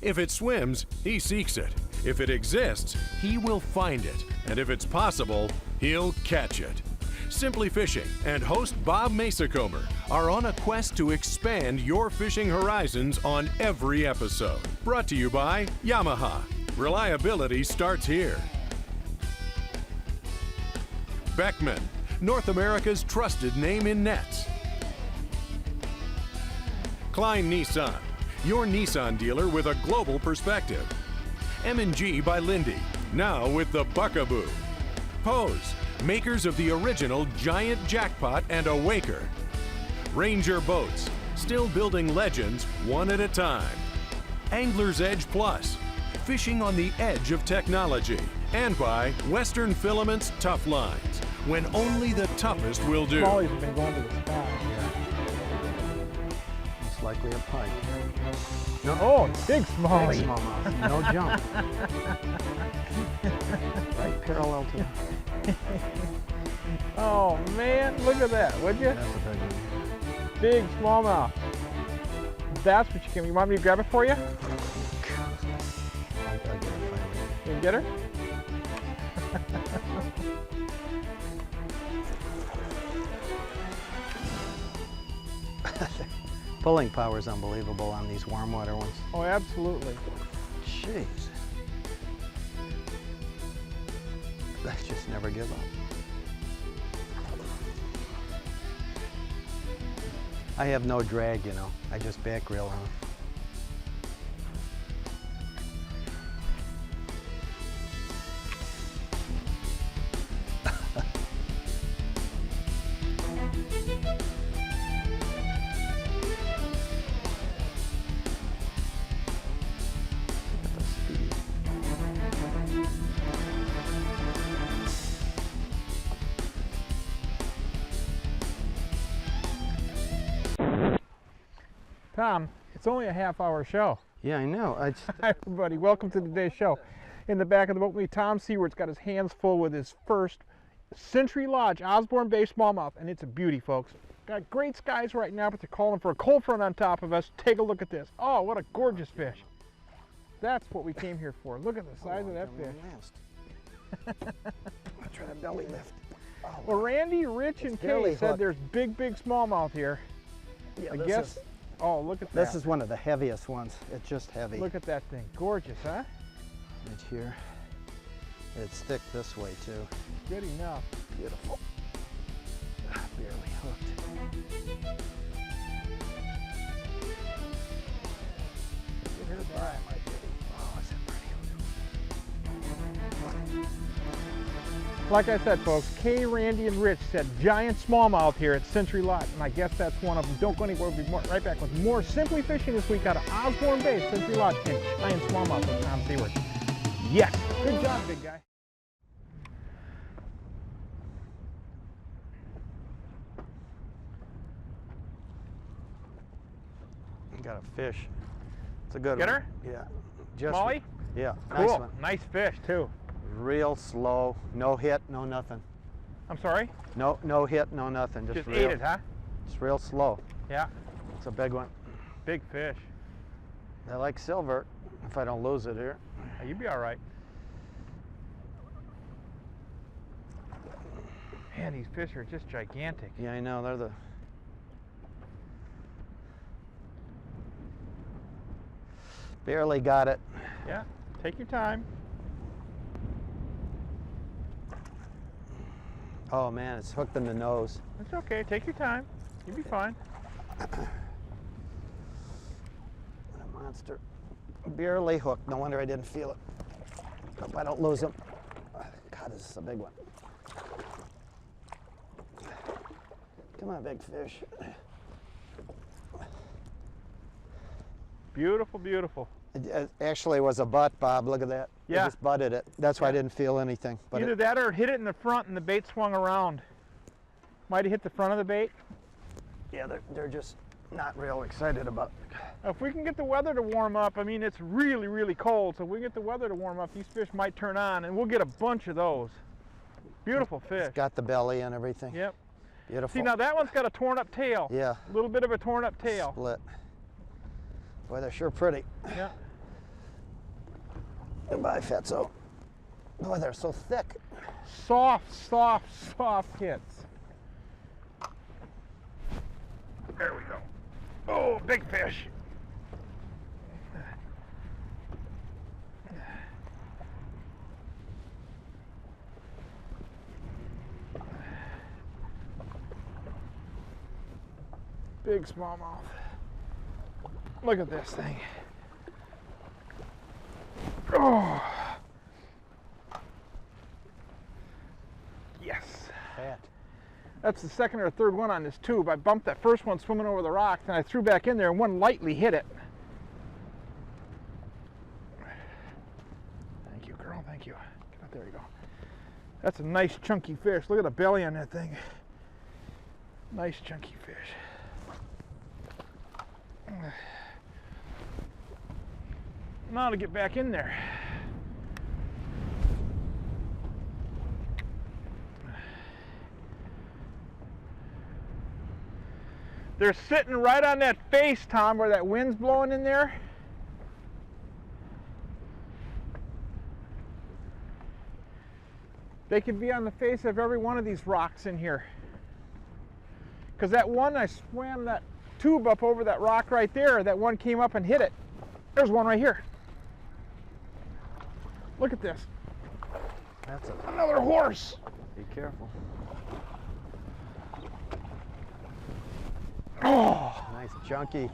If it swims, he seeks it. If it exists, he will find it. And if it's possible, he'll catch it. Simply Fishing and host Bob Mehsikomer are on a quest to expand your fishing horizons on every episode. Brought to you by Yamaha. Reliability starts here. Beckman, North America's trusted name in nets. Klein Nissan, your Nissan dealer with a global perspective. M&G by Lindy, now with the Buckaboo. Pose, makers of the original Giant Jackpot and Awaker. Ranger Boats, still building legends one at a time. Angler's Edge Plus, fishing on the edge of technology. And by Western Filament's Tough Lines, when only the toughest will do. Smallies have been going to the sky here. It's likely a pike. No, oh, big smallie. Big smallmouth, no jump. Right parallel to the... Oh man, look at that, would you? That's a big one. Big smallmouth. That's what you can. You want me to grab it for you? I'll get it finally. You can get her? Pulling power is unbelievable on these warm water ones. Oh, absolutely. Jeez. I just never give up. I have no drag, you know. I just back reel on. Tom, it's only a half-hour show. Yeah, I know. Hi, everybody. Welcome to today's show. In the back of the boat with me, Tom Seward's got his hands full with his first Century Lodge Osborne-based smallmouth, and it's a beauty, folks. Got great skies right now, but they're calling for a cold front on top of us. Take a look at this. Oh, what a gorgeous fish. That's what we came here for. Look at the size of that fish. I'll try to belly lift. Oh, Well, Randy, Rich, and Kay said there's big smallmouth here. yeah, I guess. Oh, look at that. This is one of the heaviest ones. It's just heavy. Look at that thing. Gorgeous, huh? Right here. It's thick this way too. Good enough. Beautiful. Barely hooked. Get her by. Oh, is that pretty? Like I said, folks, Kay, Randy, and Rich said giant smallmouth here at Century Lodge, and I guess that's one of them. Don't go anywhere. We'll be right back with more Simply Fishing this week out of Osborne Bay, Century Lodge, and giant smallmouth with Tom Seward. Yes, good job, big guy. Got a fish. It's a good Get one. her? Yeah. Just Molly? Yeah. Cool. Nice one. Nice fish, too. Real slow. No hit, no nothing. I'm sorry? No hit, no nothing. Just real, ate it, huh? It's real slow. Yeah. It's a big one. Big fish. I like silver if I don't lose it here. You'd be all right. Man, these fish are just gigantic. Yeah, I know. They're the... Barely got it. Yeah, take your time. Oh man, it's hooked in the nose. It's okay, take your time. You'll be fine. What a monster. Barely hooked. No wonder I didn't feel it. Hope I don't lose him. God, this is a big one. Come on, big fish. Beautiful, beautiful. It actually was a butt, Bob. Look at that. Yeah. I just butted it. That's why I didn't feel anything. But Either that or it hit it in the front and the bait swung around. Might have hit the front of the bait. yeah, they're just not real excited about it. If we can get the weather to warm up, I mean, it's really, really cold, so if we can get the weather to warm up, these fish might turn on, and we'll get a bunch of those. Beautiful fish. It's got the belly and everything. Yep. Beautiful. See, now that one's got a torn up tail. Yeah. A little bit of a torn up tail. Split. Boy, they're sure pretty. Yeah. Goodbye, Fatso. Boy, they're so thick. Soft, soft, soft hits. There we go. Oh, big fish. Big smallmouth. Look at this thing. Oh. Yes. Fat. That's the second or third one on this tube. I bumped that first one swimming over the rocks, and I threw back in there, and one lightly hit it. Thank you, girl. Thank you. There you go. That's a nice chunky fish. Look at the belly on that thing. Nice chunky fish. Now to get back in there. They're sitting right on that face, Tom, where that wind's blowing in there. They could be on the face of every one of these rocks in here. Because that one, I swam that tube up over that rock right there, that one came up and hit it. There's one right here. Look at this. That's Another horse. Be careful. Oh. Nice chunky.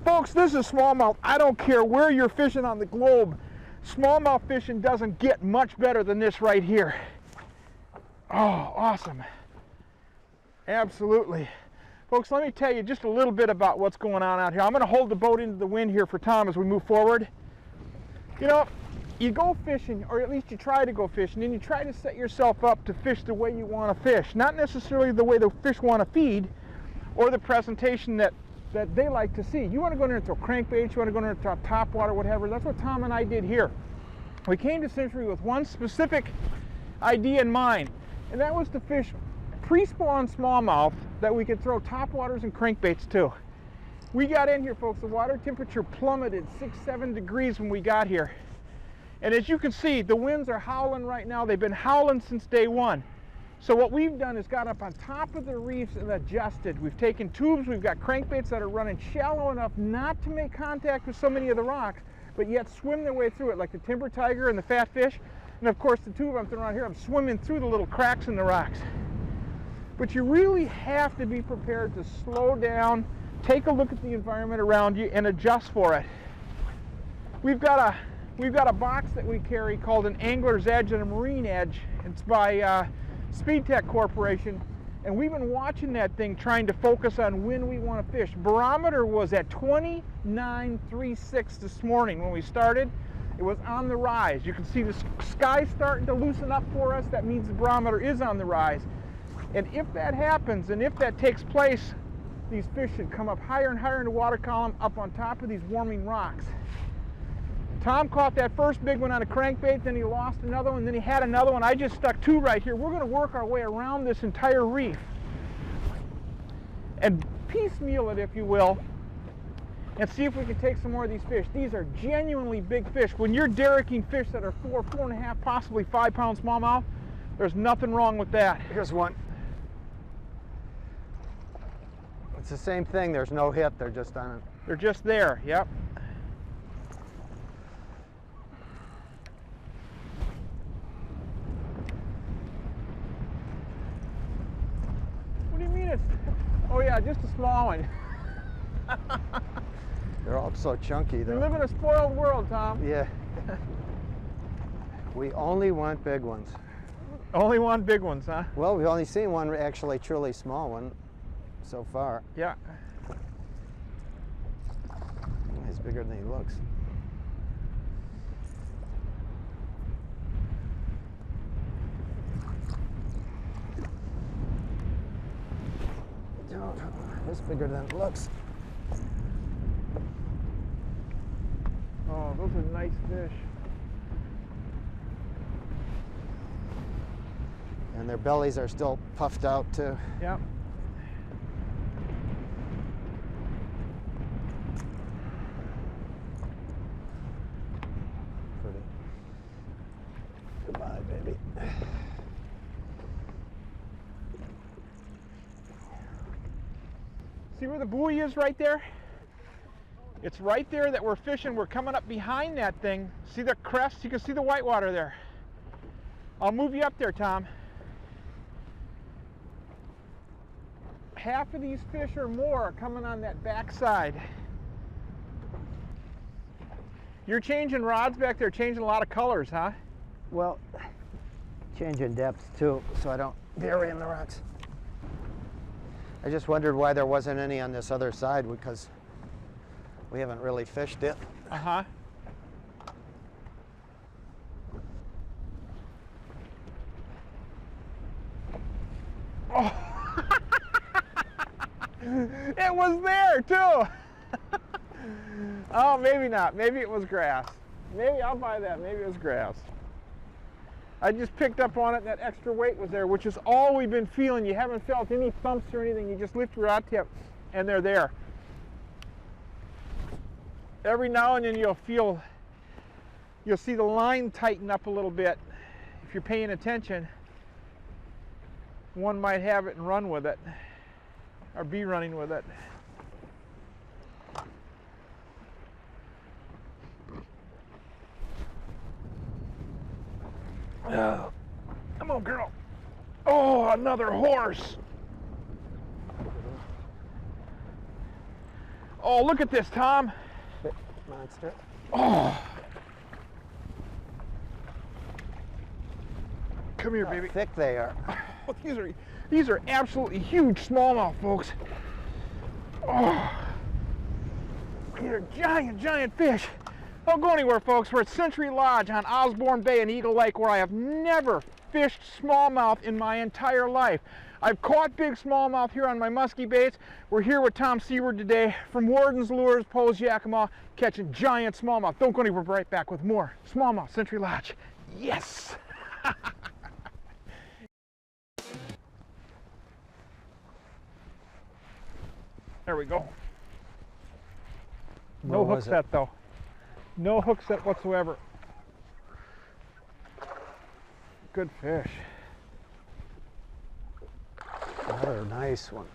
Folks, this is smallmouth. I don't care where you're fishing on the globe. Smallmouth fishing doesn't get much better than this right here. Oh, awesome. Absolutely. Folks, let me tell you just a little bit about what's going on out here. I'm going to hold the boat into the wind here for Tom as we move forward. You know, you go fishing, or at least you try to go fishing, and you try to set yourself up to fish the way you want to fish. Not necessarily the way the fish want to feed, or the presentation that they like to see. You want to go in there and throw crankbaits, you want to go in there and throw top water, whatever. That's what Tom and I did here. We came to Century with one specific idea in mind, and that was to fish pre-spawn smallmouth that we could throw top waters and crankbaits to. We got in here, folks, the water temperature plummeted 6-7 degrees when we got here. And as you can see, the winds are howling right now. They've been howling since day one. So what we've done is got up on top of the reefs and adjusted. We've taken tubes, we've got crankbaits that are running shallow enough not to make contact with so many of the rocks, but yet swim their way through it, like the timber tiger and the fat fish. And of course the tube I'm throwing around here, I'm swimming through the little cracks in the rocks. But you really have to be prepared to slow down, take a look at the environment around you, and adjust for it. We've got a box that we carry called an Angler's Edge and a Marine Edge. It's by Speed Tech Corporation, and we've been watching that thing trying to focus on when we want to fish. Barometer was at 29.36 this morning when we started. It was on the rise. You can see the sky starting to loosen up for us. That means the barometer is on the rise. And if that happens, and if that takes place, these fish should come up higher and higher in the water column up on top of these warming rocks. Tom caught that first big one on a crankbait, then he lost another one, then he had another one. I just stuck two right here. We're going to work our way around this entire reef and piecemeal it, if you will, and see if we can take some more of these fish. These are genuinely big fish. When you're derricking fish that are 4, 4.5, possibly 5 pound smallmouth, there's nothing wrong with that. Here's one. It's the same thing. There's no hit. They're just on it. They're just there. Yep. What do you mean it's... Oh yeah, just a small one. They're all so chunky. You Though. live in a spoiled world, Tom. Yeah. We only want big ones. Only one big ones, huh? Well, we've only seen one actually truly small one so far. Yeah. He's bigger than he looks. Oh, he's bigger than it looks. Oh, those are nice fish. And their bellies are still puffed out too. Yep. See where the buoy is right there? It's right there that we're fishing. We're coming up behind that thing. See the crest? You can see the whitewater there. I'll move you up there, Tom. Half of these fish or more are coming on that back side. You're changing rods back there, changing a lot of colors, huh? Well, changing depth too, so I don't bury in the rocks. I just wondered why there wasn't any on this other side, because we haven't really fished it. Uh-huh. Oh. It was there too. Oh, maybe not. Maybe it was grass. Maybe I'll buy that. Maybe it was grass. I just picked up on it and that extra weight was there, which is all we've been feeling. You haven't felt any thumps or anything. You just lift your rod tip and they're there. Every now and then you'll see the line tighten up a little bit. If you're paying attention, one might have it and run with it, or be running with it. Come on, girl. Oh, another horse. Oh, look at this, Tom. Monster. Oh. Come here, baby. How thick they are. Oh, these are absolutely huge smallmouth, folks. Oh. These are giant, giant fish. Don't go anywhere, folks. We're at Century Lodge on Osborne Bay in Eagle Lake, where I have never fished smallmouth in my entire life. I've caught big smallmouth here on my musky baits. We're here with Tom Seward today from Warden's Lures, Poe's Yakima, catching giant smallmouth. Don't go anywhere, we're right back with more smallmouth, Century Lodge. Yes! There we go. No hook set though. No hook set whatsoever. Good fish. Another nice one.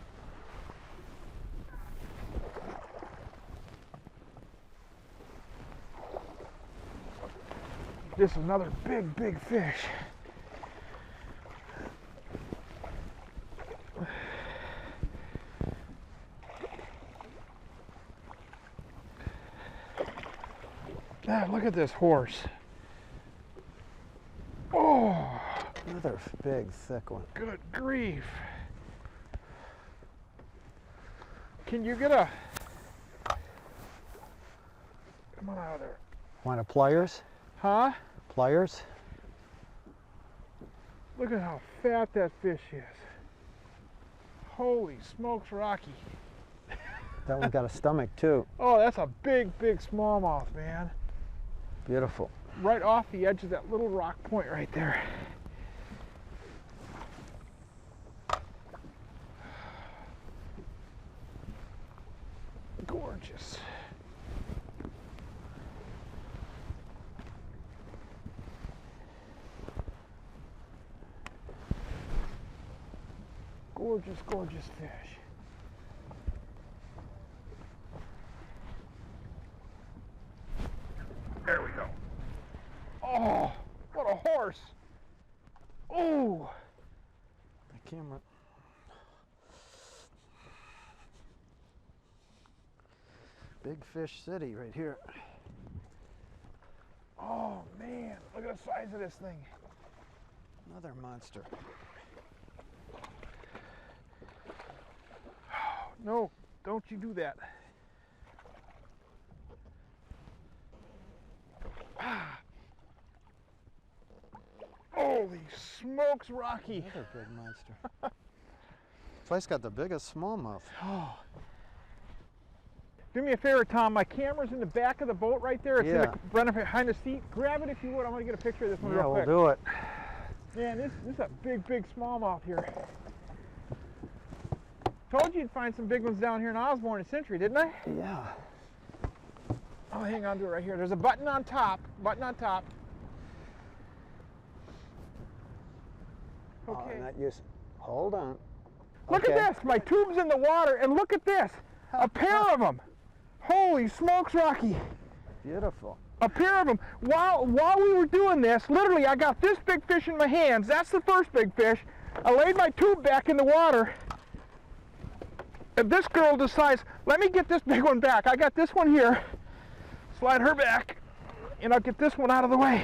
This is another big, big fish. God, look at this horse. Oh, Another big, thick one. good grief. Can you get a... Come on out of there. Want a pliers? Huh? Pliers? Look at how fat that fish is. Holy smokes, Rocky. That one's got a stomach too. Oh, that's a big, big smallmouth, man. Beautiful. Right off the edge of that little rock point right there. Gorgeous. Gorgeous, gorgeous fish. There we go. Oh, what a horse. Oh. The camera. Big fish city right here. Oh man, look at the size of this thing. Another monster. No, don't you do that. Ah. Holy smokes, Rocky. Another big monster. This place got the biggest smallmouth. Oh. Do me a favor, Tom. My camera's in the back of the boat right there. It's in the front behind the seat. Grab it if you would. I want to get a picture of this one real quick. Yeah, we'll do it. Man, this is a big, big smallmouth here. Told you you'd find some big ones down here in Osborne and Century, didn't I? Yeah. Oh, hang on to it right here. There's a button on top. Button on top. Okay. Oh, not use. Hold on. Look at this. My tube's in the water, and look at this. A pair of them. Holy smokes, Rocky. Beautiful. A pair of them. While we were doing this, literally, I got this big fish in my hands. That's the first big fish. I laid my tube back in the water. And this girl decides, let me get this big one back. I got this one here. Slide her back, and I'll get this one out of the way.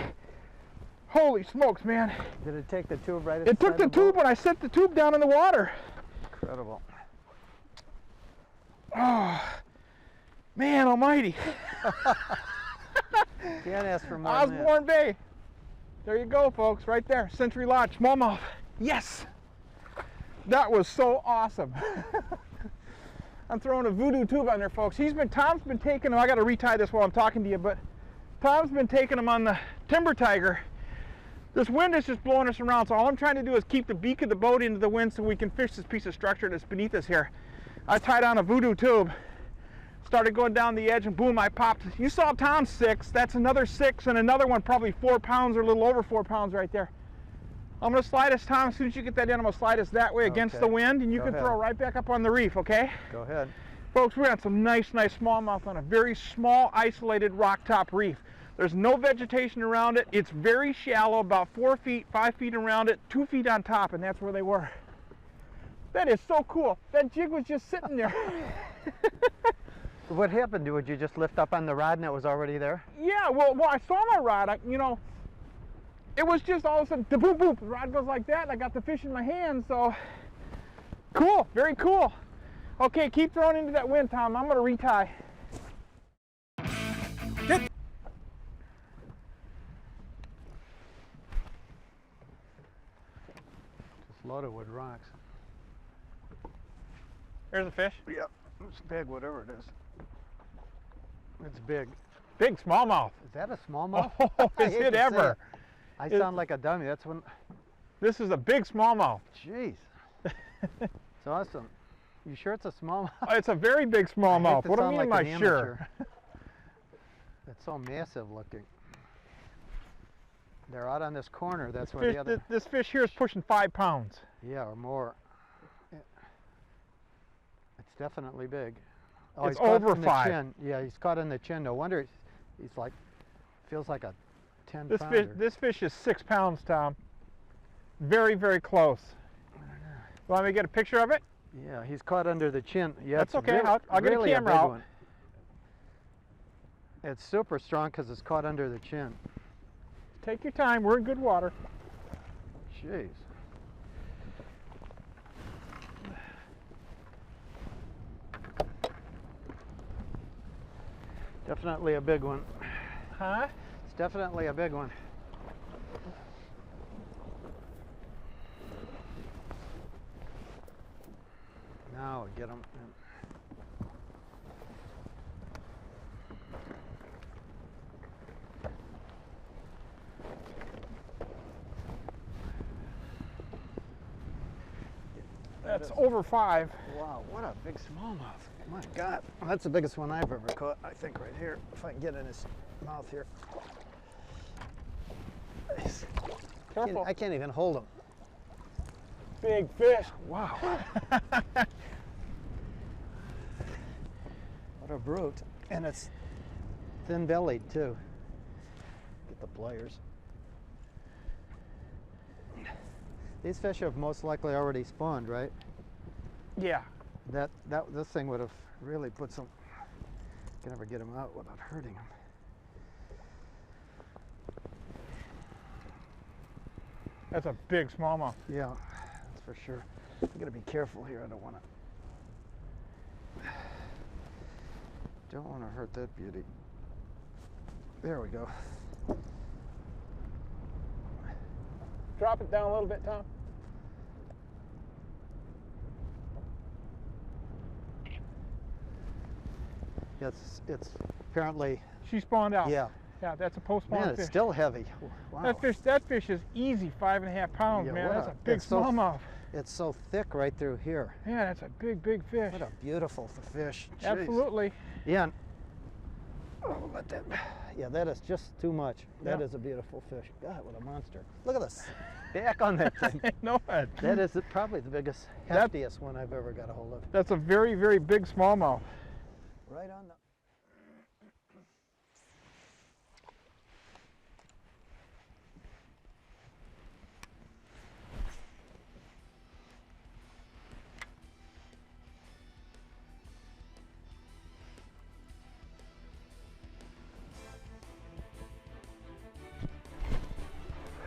Holy smokes, man. Did it take the tube right? It took the tube when I set the tube down in the water. Incredible. Oh, man almighty. Can't ask for more than that. Osborne Bay. There you go, folks, right there. Century Lodge, smallmouth. Yes! That was so awesome. I'm throwing a voodoo tube on there, folks. Tom's been taking them. I got to retie this while I'm talking to you, but Tom's been taking them on the Timber Tiger. This wind is just blowing us around, so all I'm trying to do is keep the beak of the boat into the wind so we can fish this piece of structure that's beneath us here. I tied on a voodoo tube, started going down the edge, and boom, I popped. You saw Tom's 6. That's another 6, and another one probably 4 pounds or a little over 4 pounds right there. I'm going to slide us, Tom. As soon as you get that in, I'm going to slide us that way against the wind, and you can throw right back up on the reef, okay? Go ahead. Folks, we're on some nice smallmouth on a very small, isolated rock top reef. There's no vegetation around it. It's very shallow, about 4 feet, 5 feet around it, 2 feet on top, and that's where they were. That is so cool. That jig was just sitting there. What happened? Would you just lift up on the rod and it was already there? Yeah, well I saw my rod. It was just all of a sudden, the boop, boop, the rod goes like that, and I got the fish in my hand, so cool, very cool. Okay, keep throwing into that wind, Tom. I'm going to retie. Loaded with rocks. There's a fish. Yep, it's big, whatever it is. It's big. Big smallmouth. Is that a smallmouth? Oh, is it ever? I sound like a dummy. That's when. This is a big smallmouth. Jeez. It's awesome. You sure it's a smallmouth? It's a very big smallmouth. What do you mean by sure? It's so massive looking. They're out on this corner. That's where the other. This fish here is pushing 5 pounds. Yeah, or more. It's definitely big. Oh, it's over 5. Chin. Yeah, he's caught in the chin. No wonder he's like, feels like a 10-pounder. This fish is 6 pounds, Tom. Very, very close. Want me to get a picture of it? Yeah, he's caught under the chin. Yeah, that's okay. Really, I'll get a camera out. One. It's super strong because it's caught under the chin. Take your time. We're in good water. Jeez. Definitely a big one. Huh? It's definitely a big one. Now get him. That's over 5. Wow, what a big smallmouth. My God. Well, that's the biggest one I've ever caught, I think, right here. If I can get in his mouth here. Careful. I can't even hold him. Big fish. Wow. What a brute. And it's thin-bellied, too. Get the pliers. These fish have most likely already spawned, right? Yeah. This thing would have really put some. Can never get him out without hurting him. That's a big smallmouth. Yeah, that's for sure. I gotta be careful here. I don't want to hurt that beauty. There we go. Drop it down a little bit, Tom. It's apparently. She spawned out. Yeah. Yeah, that's a post-spawn Man, fish. it's still heavy. Wow. That fish is easy 5.5 pounds, Yeah, man. That's a big it's so- smallmouth. It's so thick right through here. Yeah, that's a big, big fish. What a beautiful fish. Jeez. Absolutely. Yeah. Oh, got that. Yeah, that is just too much. That Yeah. is a beautiful fish. God, what a monster. Look at this. Back on that thing. No, That is probably the biggest, That- heftiest one I've ever got a hold of. that's a very, very big smallmouth. Right on the...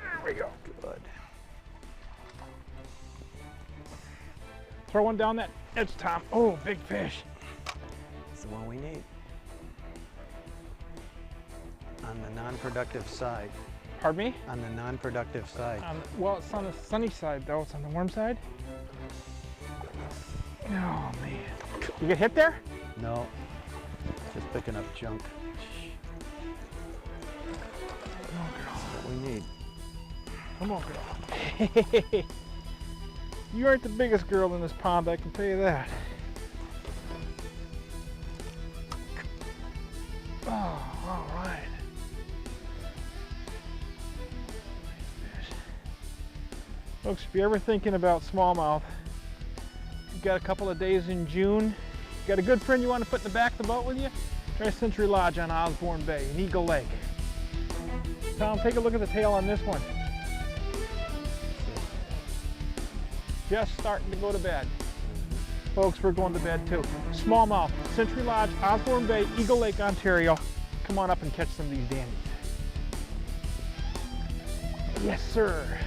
There we go. Good. Throw one down that edge, Tom. Oh, big fish. That's the one we need. On the non-productive side. Pardon me? On the non-productive side. Well, it's on the sunny side, though. It's on the warm side. Oh, man. You get hit there? No. Just picking up junk. Come on, girl. That's what we need. Come on, girl. You aren't the biggest girl in this pond, I can tell you that. Oh, all right. Nice fish. Folks, if you're ever thinking about smallmouth, you've got a couple of days in June, you got a good friend you want to put in the back of the boat with you, try Century Lodge on Osborne Bay in Eagle Lake. Tom, take a look at the tail on this one. Just starting to go to bed. Folks, we're going to bed too. Smallmouth, Century Lodge, Osborne Bay, Eagle Lake, Ontario. Come on up and catch some of these dandies. Yes, sir.